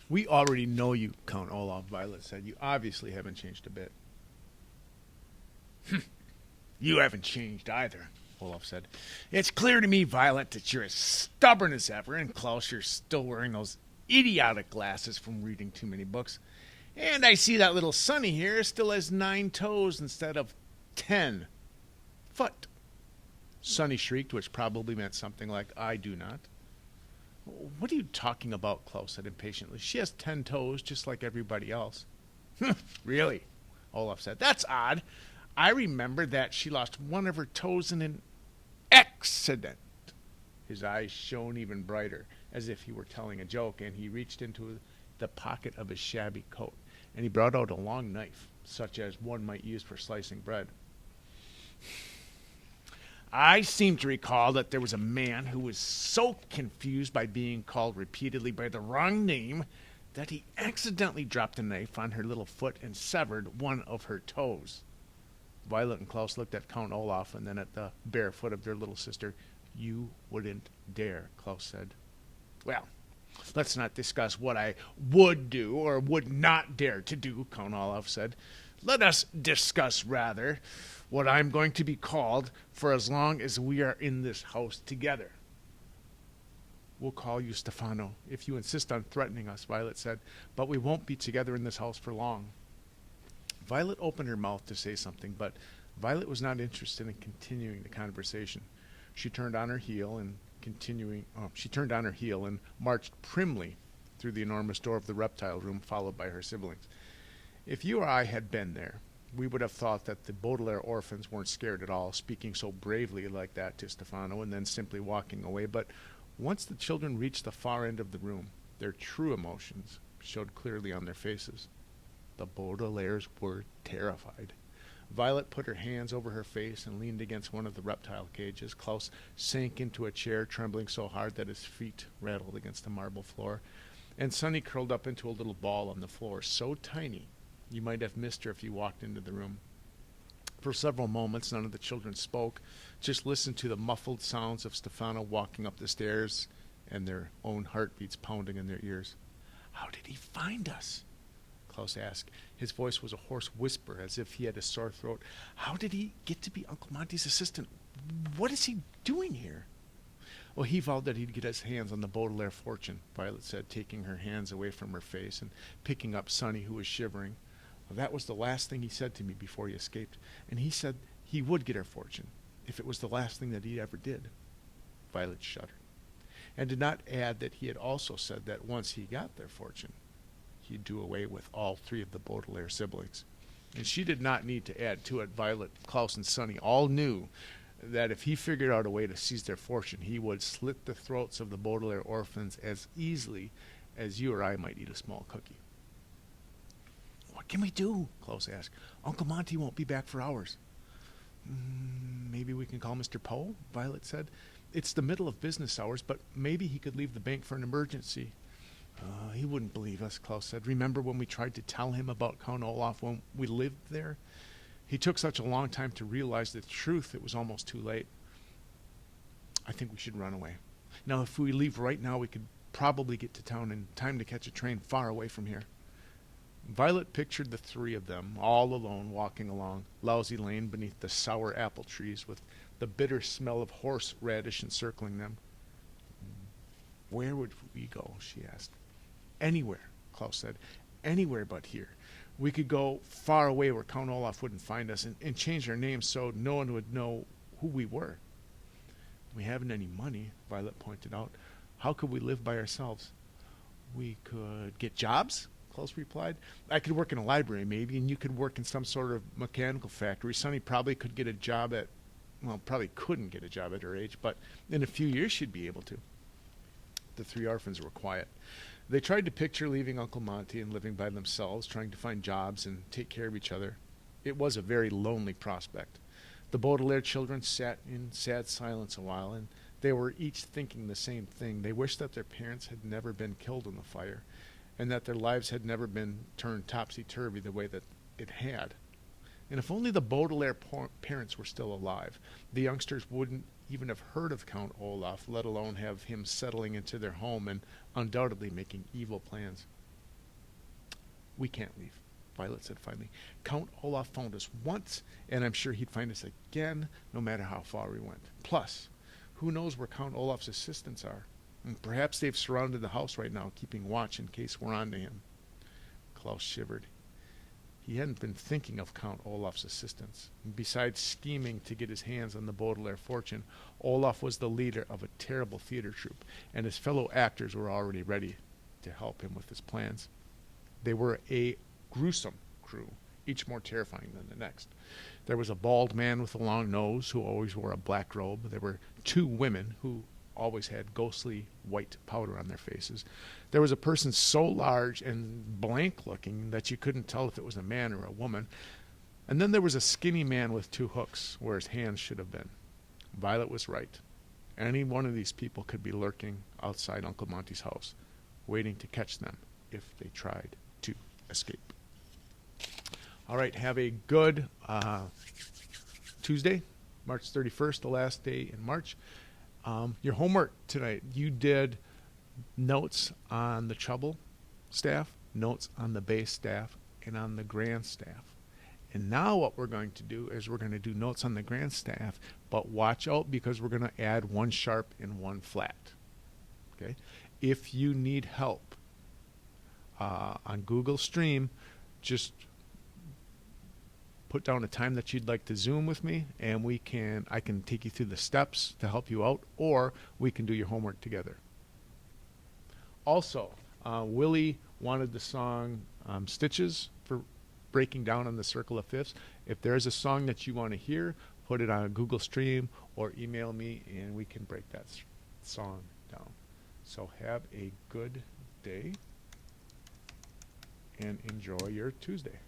We already know you, Count Olaf, Violet said. You obviously haven't changed a bit. You haven't changed either, Olaf said. It's clear to me, Violet, that you're as stubborn as ever, and Klaus, you're still wearing those idiotic glasses from reading too many books. And I see that little Sonny here still has 9 toes instead of 10 foot. Sonny shrieked, which probably meant something like, I do not. What are you talking about? Klaus said impatiently. She has 10 toes, just like everybody else. Really? Olaf said. That's odd. I remember that she lost one of her toes in an accident. His eyes shone even brighter, as if he were telling a joke, and he reached into the pocket of his shabby coat, and he brought out a long knife, such as one might use for slicing bread. I seem to recall that there was a man who was so confused by being called repeatedly by the wrong name that he accidentally dropped a knife on her little foot and severed one of her toes. Violet and Klaus looked at Count Olaf and then at the bare foot of their little sister. You wouldn't dare, Klaus said. Well, let's not discuss what I would do or would not dare to do, Count Olaf said. Let us discuss, rather, what I'm going to be called for as long as we are in this house together. We'll call you Stefano, if you insist on threatening us, Violet said, but we won't be together in this house for long. Violet opened her mouth to say something, but Violet was not interested in continuing the conversation. She turned on her heel and marched primly through the enormous door of the Reptile Room, followed by her siblings. If you or I had been there, we would have thought that the Baudelaire orphans weren't scared at all, speaking so bravely like that to Stefano and then simply walking away. But once the children reached the far end of the room, their true emotions showed clearly on their faces. The Baudelaires were terrified. Violet put her hands over her face and leaned against one of the reptile cages. Klaus sank into a chair, trembling so hard that his feet rattled against the marble floor. And Sonny curled up into a little ball on the floor, so tiny you might have missed her if you walked into the room. For several moments, none of the children spoke, just listened to the muffled sounds of Stefano walking up the stairs and their own heartbeats pounding in their ears. How did he find us? Klaus asked. His voice was a hoarse whisper, as if he had a sore throat. How did he get to be Uncle Monty's assistant? What is he doing here? Well, he vowed that he'd get his hands on the Baudelaire fortune, Violet said, taking her hands away from her face and picking up Sonny, who was shivering. Well, that was the last thing he said to me before he escaped, and he said he would get her fortune, if it was the last thing that he ever did. Violet shuddered, and did not add that he had also said that once he got their fortune, he'd do away with all 3 of the Baudelaire siblings. And she did not need to add to it. Violet, Klaus, and Sonny all knew that if he figured out a way to seize their fortune, he would slit the throats of the Baudelaire orphans as easily as you or I might eat a small cookie. What can we do? Klaus asked. Uncle Monty won't be back for hours. Maybe we can call Mr. Poe, Violet said. It's the middle of business hours, but maybe he could leave the bank for an emergency. He wouldn't believe us, Klaus said. Remember when we tried to tell him about Count Olaf when we lived there? He took such a long time to realize the truth, it was almost too late. I think we should run away. Now, if we leave right now, we could probably get to town in time to catch a train far away from here. Violet pictured the 3 of them, all alone, walking along Lousy Lane beneath the sour apple trees with the bitter smell of horseradish encircling them. Where would we go? She asked. Anywhere, Klaus said. Anywhere but here. We could go far away where Count Olaf wouldn't find us and change our names so no one would know who we were. We haven't any money, Violet pointed out. How could we live by ourselves? We could get jobs, Klaus replied. I could work in a library, maybe, and you could work in some sort of mechanical factory. Sonny probably could get a job at, well, probably couldn't get a job at her age, but in a few years she'd be able to. The 3 orphans were quiet. They tried to picture leaving Uncle Monty and living by themselves, trying to find jobs and take care of each other. It was a very lonely prospect. The Baudelaire children sat in sad silence a while, and they were each thinking the same thing. They wished that their parents had never been killed in the fire, and that their lives had never been turned topsy-turvy the way that it had. And if only the Baudelaire parents were still alive, the youngsters wouldn't even have heard of Count Olaf, let alone have him settling into their home and undoubtedly making evil plans. We can't leave, Violet said finally. Count Olaf found us once, and I'm sure he'd find us again, no matter how far we went. Plus, who knows where Count Olaf's assistants are? And perhaps they've surrounded the house right now, keeping watch in case we're on to him. Klaus shivered. He hadn't been thinking of Count Olaf's assistants. Besides scheming to get his hands on the Baudelaire fortune, Olaf was the leader of a terrible theater troupe, and his fellow actors were already ready to help him with his plans. They were a gruesome crew, each more terrifying than the next. There was a bald man with a long nose who always wore a black robe. There were 2 women who always had ghostly white powder on their faces. There was a person so large and blank-looking that you couldn't tell if it was a man or a woman. And then there was a skinny man with 2 hooks where his hands should have been. Violet was right. Any one of these people could be lurking outside Uncle Monty's house, waiting to catch them if they tried to escape. All right, have a good Tuesday, March 31st, the last day in March. Your homework tonight, you did notes on the treble staff, notes on the bass staff, and on the grand staff. And now what we're going to do is we're going to do notes on the grand staff, but watch out because we're going to add 1 sharp and 1 flat. Okay? If you need help on Google Stream, just put down a time that you'd like to Zoom with me, and I can take you through the steps to help you out, or we can do your homework together. Also, Willie wanted the song Stitches for breaking down on the circle of fifths. If there's a song that you want to hear, put it on Google Stream or email me, and we can break that song down. So have a good day and enjoy your Tuesday.